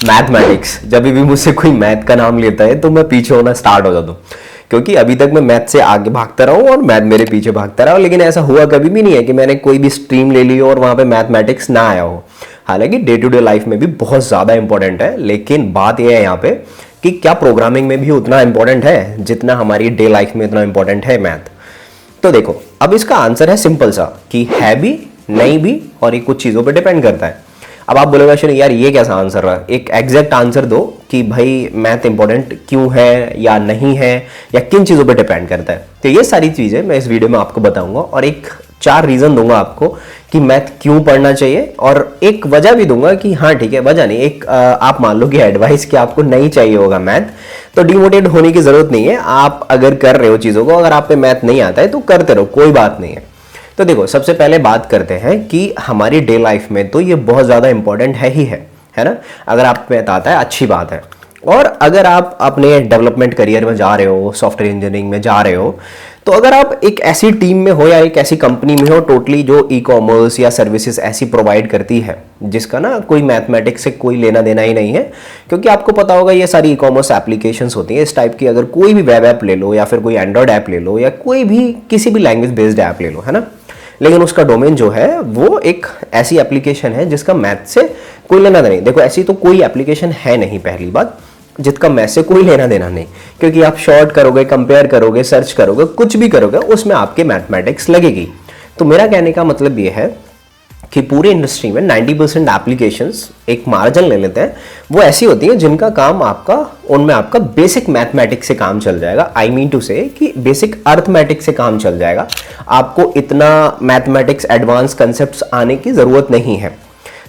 Mathematics, जब भी मुझसे कोई मैथ का नाम लेता है तो मैं पीछे होना स्टार्ट हो जाता हूँ, क्योंकि अभी तक मैं मैथ से आगे भागता रहा हूँ और मैथ मेरे पीछे भागता रहा हूँ। लेकिन ऐसा हुआ कभी भी नहीं है कि मैंने कोई भी स्ट्रीम ले ली हो और वहाँ पे मैथमेटिक्स ना आया हो। हालांकि डे टू डे लाइफ में भी बहुत ज़्यादा इंपॉर्टेंट है, लेकिन बात यह है यहाँ पे कि क्या प्रोग्रामिंग में भी उतना इंपॉर्टेंट है जितना हमारी डे लाइफ में इतना इंपॉर्टेंट है मैथ। तो देखो, अब इसका आंसर है सिंपल सा कि है भी, नहीं भी, और ये कुछ चीज़ों पे डिपेंड करता है। अब आप बोलोगे अश्विन यार ये कैसा आंसर रहा, एक एग्जैक्ट आंसर दो कि भाई मैथ इंपॉर्टेंट क्यों है या नहीं है या किन चीज़ों पे डिपेंड करता है। तो ये सारी चीज़ें मैं इस वीडियो में आपको बताऊंगा और एक 4 रीज़न दूंगा आपको कि मैथ क्यों पढ़ना चाहिए, और एक वजह भी दूंगा कि हाँ ठीक है, वजह नहीं, एक आप मान लो कि एडवाइस कि आपको नहीं चाहिए होगा मैथ, तो डिमोटिवेट होने की जरूरत नहीं है। आप अगर कर रहे हो चीज़ों को, अगर आप पे मैथ नहीं आता है तो करते रहो, कोई बात नहीं है। तो देखो, सबसे पहले बात करते हैं कि हमारी डे लाइफ में तो ये बहुत ज़्यादा इंपॉर्टेंट है ही है ना। अगर आप मैथ आता है अच्छी बात है, और अगर आप अपने डेवलपमेंट करियर में जा रहे हो, सॉफ्टवेयर इंजीनियरिंग में जा रहे हो, तो अगर आप एक ऐसी टीम में हो या एक ऐसी कंपनी में हो टोटली जो ई कॉमर्स या सर्विसेज ऐसी प्रोवाइड करती है जिसका ना कोई मैथमेटिक्स से कोई लेना देना ही नहीं है, क्योंकि आपको पता होगा ये सारी ई कॉमर्स एप्लीकेशंस होती हैं इस टाइप की। अगर कोई भी वेब ऐप ले लो या फिर कोई एंड्रॉयड ऐप ले लो या कोई भी किसी भी लैंग्वेज बेस्ड ऐप ले लो, है ना, लेकिन उसका डोमेन जो है वो एक ऐसी एप्लीकेशन है जिसका मैथ से कोई लेना देना नहीं। देखो, ऐसी तो कोई एप्लीकेशन है नहीं, पहली बात, जिसका मैथ से कोई लेना देना नहीं, क्योंकि आप शॉर्ट करोगे, कंपेयर करोगे, सर्च करोगे, कुछ भी करोगे, उसमें आपके मैथमेटिक्स लगेगी। तो मेरा कहने का मतलब ये है कि पूरी इंडस्ट्री में 90% एप्लीकेशंस, एक मार्जिन ले लेते हैं, वो ऐसी होती हैं जिनका काम आपका, उनमें आपका बेसिक मैथमेटिक्स से काम चल जाएगा। आई मीन टू से कि बेसिक अर्थमेटिक्स से काम चल जाएगा, आपको इतना मैथमेटिक्स एडवांस कंसेप्ट्स आने की जरूरत नहीं है।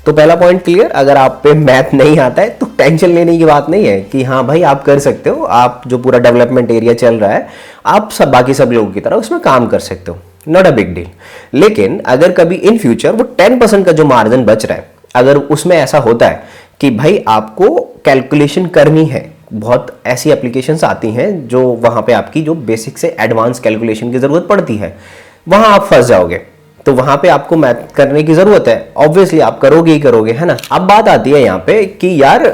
तो पहला पॉइंट क्लियर, अगर आप पे मैथ नहीं आता है तो टेंशन लेने की बात नहीं है कि हाँ भाई आप कर सकते हो, आप जो पूरा डेवलपमेंट एरिया चल रहा है आप सब बाकी सब लोगों की तरह उसमें काम कर सकते हो, नॉट अ बिग डील। लेकिन अगर कभी इन फ्यूचर वो 10% का जो मार्जिन बच रहा है, अगर उसमें ऐसा होता है कि भाई आपको कैलकुलेशन करनी है, बहुत ऐसी एप्लीकेशंस आती हैं जो वहां पे आपकी जो बेसिक से एडवांस कैलकुलेशन की जरूरत पड़ती है, वहां आप फंस जाओगे। तो वहां पे आपको मैथ करने की जरूरत है, ऑब्वियसली आप करोगे ही करोगे, है ना। अब बात आती है यहाँ पे कि यार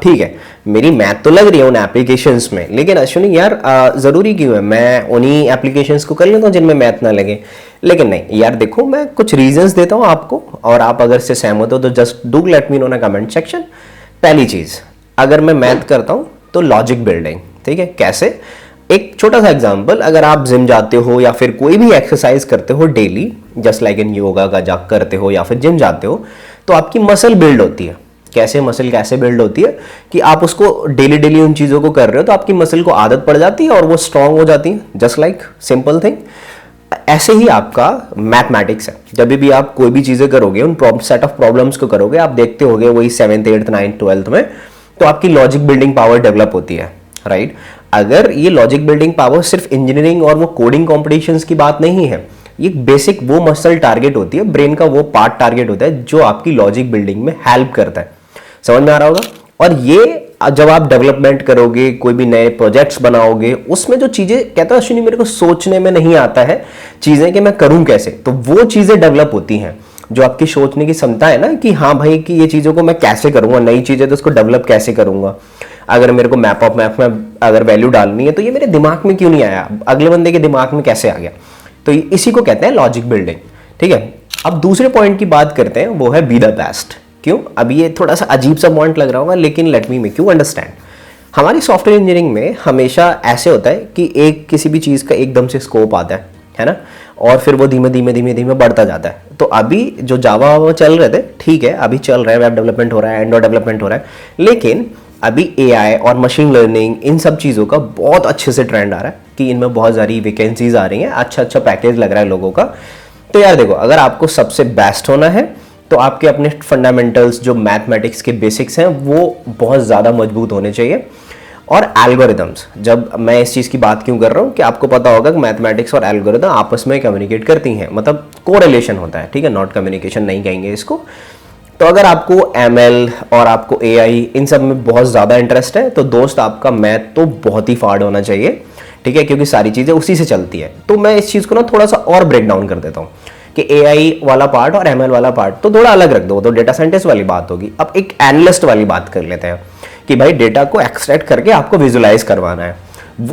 ठीक है, मेरी मैथ तो लग रही है उन एप्लीकेशंस में, लेकिन अश्विनी यार जरूरी क्यों है मैं उन्हीं एप्लीकेशंस को कर लेता हूँ जिनमें मैथ ना लगे। लेकिन नहीं यार, देखो मैं कुछ रीजंस देता हूँ आपको, और आप अगर से सहमत हो तो just do let me no ना कमेंट सेक्शन। पहली चीज, अगर मैं मैथ करता हूँ तो लॉजिक बिल्डिंग, ठीक है, कैसे? एक छोटा सा एग्जांपल, अगर आप जिम जाते हो या फिर कोई भी एक्सरसाइज करते हो daily, just like in yoga का जा करते हो या फिर जिम जाते हो, तो आपकी मसल बिल्ड होती है। कैसे मसल कैसे बिल्ड होती है कि आप उसको डेली डेली उन चीज़ों को कर रहे हो तो आपकी मसल को आदत पड़ जाती है और वो स्ट्रांग हो जाती है, जस्ट लाइक सिंपल थिंग। ऐसे ही आपका मैथमेटिक्स है, जब भी आप कोई भी चीज़ें करोगे, उन सेट ऑफ प्रॉब्लम्स को करोगे, आप देखते होगे वही 7th 8th 9th 12th में, तो आपकी लॉजिक बिल्डिंग पावर डेवलप होती है, राइट। अगर ये लॉजिक बिल्डिंग पावर सिर्फ इंजीनियरिंग और वो कोडिंग कॉम्पिटिशन्स की बात नहीं है, ये बेसिक वो मसल टारगेट होती है, ब्रेन का वो पार्ट टारगेट होता है जो आपकी लॉजिक बिल्डिंग में हेल्प करता है। समझ में आ रहा होगा। और ये जब आप डेवलपमेंट करोगे, कोई भी नए प्रोजेक्ट्स बनाओगे, उसमें जो चीजें कहता है अश्विनी मेरे को सोचने में नहीं आता है चीजें कि मैं करूं कैसे, तो वो चीजें डेवलप होती हैं जो आपकी सोचने की क्षमता है ना कि हाँ भाई कि ये चीजों को मैं कैसे करूंगा, नई चीजें तो उसको डेवलप कैसे करूंगा। अगर मेरे को मैप ऑफ मैप में अगर वैल्यू डालनी है तो ये मेरे दिमाग में क्यों नहीं आया, अगले बंदे के दिमाग में कैसे आ गया, तो इसी को कहते हैं लॉजिक बिल्डिंग, ठीक है। अब दूसरे पॉइंट की बात करते हैं, वो है बी द बेस्ट। क्यों? अब ये थोड़ा सा अजीब सा पॉइंट लग रहा होगा, लेकिन let me make you understand. हमारी सॉफ्टवेयर इंजीनियरिंग में हमेशा ऐसे होता है कि एक किसी भी चीज़ का एकदम से स्कोप आता है ना, और फिर वो धीमे धीमे धीमे धीमे बढ़ता जाता है। तो अभी जो जावा चल रहे थे, ठीक है, अभी चल रहा है, वेब डेवलपमेंट हो रहा है, एंड्रॉइड डेवलपमेंट हो रहा है, लेकिन अभी एआई और मशीन लर्निंग, इन सब चीज़ों का बहुत अच्छे से ट्रेंड आ रहा है कि इनमें बहुत सारी वैकेंसीज आ रही हैं, अच्छा अच्छा पैकेज लग रहा है लोगों का। तो यार देखो, अगर आपको सबसे बेस्ट होना है तो आपके अपने फंडामेंटल्स जो मैथमेटिक्स के बेसिक्स हैं वो बहुत ज़्यादा मजबूत होने चाहिए। और एल्गोरिदम्स, जब मैं इस चीज़ की बात क्यों कर रहा हूँ कि आपको पता होगा कि मैथमेटिक्स और एल्गोरिदम आपस में कम्युनिकेट करती हैं, मतलब कोरिलेशन होता है, ठीक है, नॉट कम्युनिकेशन नहीं कहेंगे इसको। तो अगर आपको एमएल और आपको एआई इन सब में बहुत ज़्यादा इंटरेस्ट है तो दोस्त आपका मैथ तो बहुत ही फाड़ होना चाहिए, ठीक है, क्योंकि सारी चीज़ें उसी से चलती है। तो मैं इस चीज़ को ना थोड़ा सा और ब्रेक डाउन कर देता हूँ कि AI वाला पार्ट और ML वाला पार्ट तो थोड़ा अलग रख दो, तो डेटा साइंटिस्ट वाली बात होगी। अब एक एनालिस्ट वाली बात कर लेते हैं कि भाई डेटा को एक्सट्रैक्ट करके आपको विजुलाइज करवाना है,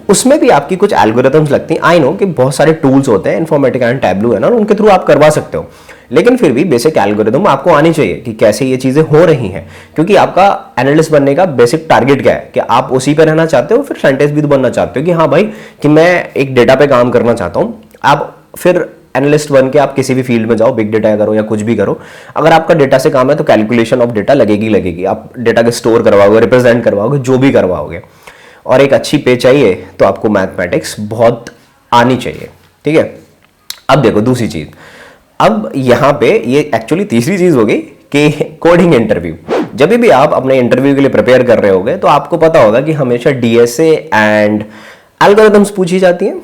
उसमें भी आपकी कुछ एल्गोरिथम्स लगती हैं। आई नो कि बहुत सारे टूल्स होते हैं, इन्फॉर्मेटिका एंड टैब्लू है ना, उनके थ्रू आप करवा सकते हो, लेकिन फिर भी बेसिक एल्गोरिथम आपको आनी चाहिए कि कैसे ये चीजें हो रही हैं, क्योंकि आपका एनालिस्ट बनने का बेसिक टारगेट क्या है कि आप उसी पे रहना चाहते हो, फिर साइंटिस्ट भी तो बनना चाहते हो कि हाँ भाई कि मैं एक डेटा पे काम करना चाहता हूँ। आप फिर एनालिस्ट बन के आप किसी भी फील्ड में जाओ, बिग डेटा करो या कुछ भी करो, अगर आपका डेटा से काम है तो कैलकुलेशन ऑफ डेटा लगेगी। आप डेटा के स्टोर करवाओगे, रिप्रेजेंट करवाओगे, जो भी करवाओगे, और एक अच्छी पे चाहिए तो आपको मैथमेटिक्स बहुत आनी चाहिए, ठीक है। अब देखो दूसरी चीज, अब यहां पे ये एक्चुअली तीसरी चीज होगी कि कोडिंग इंटरव्यू। जब भी आप अपने इंटरव्यू के लिए प्रिपेयर कर रहे होगे तो आपको पता होगा कि हमेशा डीएसए एंड एल्गोरिथम्स पूछी जाती हैं।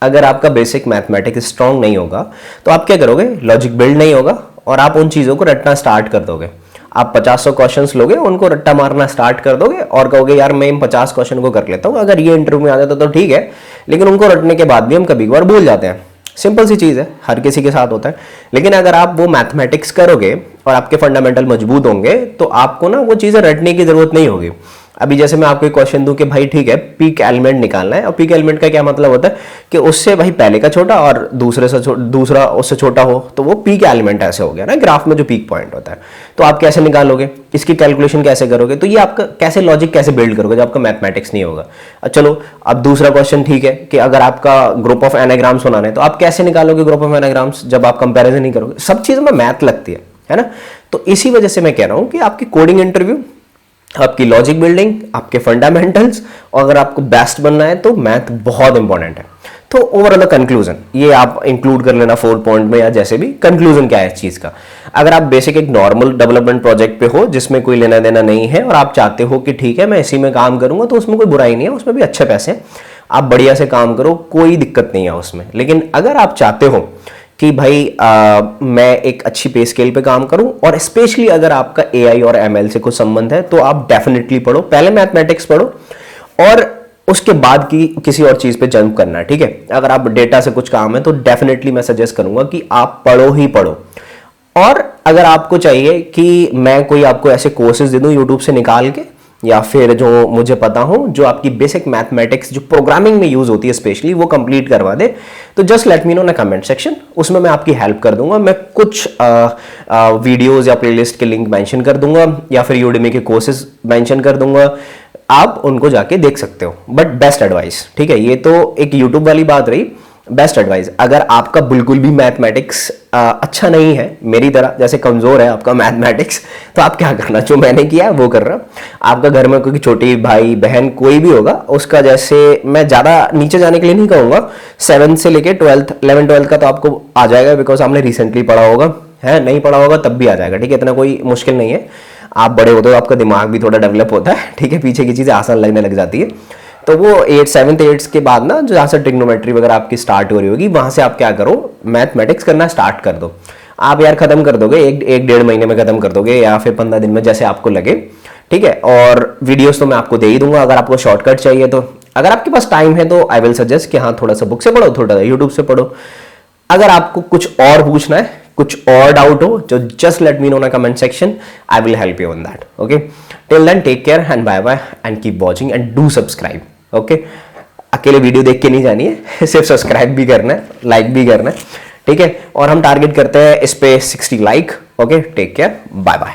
अगर आपका बेसिक मैथमेटिक्स स्ट्रांग नहीं होगा तो आप क्या करोगे, लॉजिक बिल्ड नहीं होगा और आप उन चीजों को रटना स्टार्ट कर दोगे। आप 50 क्वेश्चंस लोगे, उनको रट्टा मारना स्टार्ट कर दोगे और कहोगे यार मैं इन 50 क्वेश्चन को कर लेता हूं, अगर ये इंटरव्यू में आ जाता तो ठीक है, लेकिन उनको रटने के बाद भी हम कभी कभार भूल जाते हैं। सिंपल सी चीज है, हर किसी के साथ होता है। लेकिन अगर आप वो मैथमेटिक्स करोगे और आपके फंडामेंटल मजबूत होंगे तो आपको ना वो चीजें रटने की जरूरत नहीं होगी। अभी जैसे मैं आपको एक क्वेश्चन दूं कि भाई ठीक है पीक एलिमेंट निकालना है, और पीक एलिमेंट का क्या मतलब होता है कि उससे भाई पहले का छोटा और दूसरा उससे छोटा हो, तो वो पीक एलिमेंट ऐसे हो गया ना ग्राफ में जो पीक पॉइंट होता है। तो आप कैसे निकालोगे, इसकी कैलकुलेशन कैसे करोगे, तो ये आपका कैसे लॉजिक कैसे बिल्ड करोगे जब आपका मैथमेटिक्स नहीं होगा। चलो अब दूसरा क्वेश्चन ठीक है कि अगर आपका ग्रुप ऑफ एनाग्राम्स बनाना है तो आप कैसे निकालोगे ग्रुप ऑफ एनाग्राम्स जब आप कंपेरिजन नहीं करोगे। सब चीजों में मैथ लगती है ना। तो इसी वजह से मैं कह रहा हूं कि आपकी कोडिंग इंटरव्यू, आपकी लॉजिक बिल्डिंग, आपके फंडामेंटल्स, और अगर आपको बेस्ट बनना है तो मैथ बहुत इंपॉर्टेंट है। तो ओवरऑल कंक्लूजन ये आप इंक्लूड कर लेना 4 पॉइंट में या जैसे भी। कंक्लूजन क्या है इस चीज का, अगर आप बेसिक एक नॉर्मल डेवलपमेंट प्रोजेक्ट पे हो जिसमें कोई लेना देना नहीं है और आप चाहते हो कि ठीक है मैं इसी में काम करूंगा, तो उसमें कोई बुराई नहीं है, उसमें भी अच्छे पैसे हैं, आप बढ़िया से काम करो, कोई दिक्कत नहीं है उसमें। लेकिन अगर आप चाहते हो कि भाई मैं एक अच्छी पे स्केल पे काम करूं, और स्पेशली अगर आपका एआई और एमएल से कुछ संबंध है, तो आप डेफिनेटली पढ़ो, पहले मैथमेटिक्स पढ़ो और उसके बाद की किसी और चीज पे जंप करना है, ठीक है। अगर आप डेटा से कुछ काम है तो डेफिनेटली मैं सजेस्ट करूंगा कि आप पढ़ो ही पढ़ो। और अगर आपको चाहिए कि मैं कोई आपको ऐसे कोर्सेज दे दूं यूट्यूब से निकाल के, या फिर जो मुझे पता हो जो आपकी बेसिक मैथमेटिक्स जो प्रोग्रामिंग में यूज होती है स्पेशली वो कंप्लीट करवा दे, तो जस्ट लेट मी नो ना कमेंट सेक्शन, उसमें मैं आपकी हेल्प कर दूंगा। मैं कुछ वीडियोस या प्लेलिस्ट के लिंक मेंशन कर दूंगा या फिर यूडेमी के कोर्सेज मेंशन कर दूंगा, आप उनको जाके देख सकते हो। बट बेस्ट एडवाइस, ठीक है, ये तो एक यूट्यूब वाली बात रही। बेस्ट एडवाइस, अगर आपका बिल्कुल भी मैथमेटिक्स अच्छा नहीं है, मेरी तरह जैसे कमजोर है आपका मैथमेटिक्स, तो आप क्या करना, जो मैंने किया है वो कर रहा। आपका घर में कोई छोटी भाई बहन कोई भी होगा, उसका जैसे मैं ज्यादा नीचे जाने के लिए नहीं कहूंगा, 7 से लेके 12th 11 12th का तो आपको आ जाएगा, बिकॉज आपने रिसेंटली पढ़ा होगा, है नहीं पढ़ा होगा तब भी आ जाएगा, ठीक है, इतना कोई मुश्किल नहीं है। आप बड़े होते हो, आपका दिमाग भी थोड़ा डेवलप होता है, ठीक है, पीछे की चीजें आसान लगने लग जाती है। तो वो 7th 8th के बाद ना जहाँ से ट्रिग्नोमेट्री वगैरह आपकी स्टार्ट हो रही होगी, वहां से आप क्या करो, मैथमेटिक्स करना स्टार्ट कर दो। आप यार खत्म कर दोगे, एक 1.5 महीने में खत्म कर दोगे या फिर 15 दिन में, जैसे आपको लगे, ठीक है। और वीडियोस तो मैं आपको दे ही दूंगा। अगर आपको शॉर्टकट चाहिए तो, अगर आपके पास टाइम है तो आई विल सजेस्ट कि हाँ थोड़ा सा बुक से पढ़ो, थोड़ा सा यूट्यूब से पढ़ो। अगर आपको कुछ और पूछना है, कुछ और डाउट हो, तो just let me know in comment section, I will help you on that. Okay, till then take care and bye bye and keep watching and do subscribe. Okay, अकेले वीडियो देख के नहीं जानी है, सिर्फ सब्सक्राइब भी करना है, लाइक भी करना है, ठीक है। और हम टारगेट करते हैं इस पे 60 like. Okay, take care, bye bye.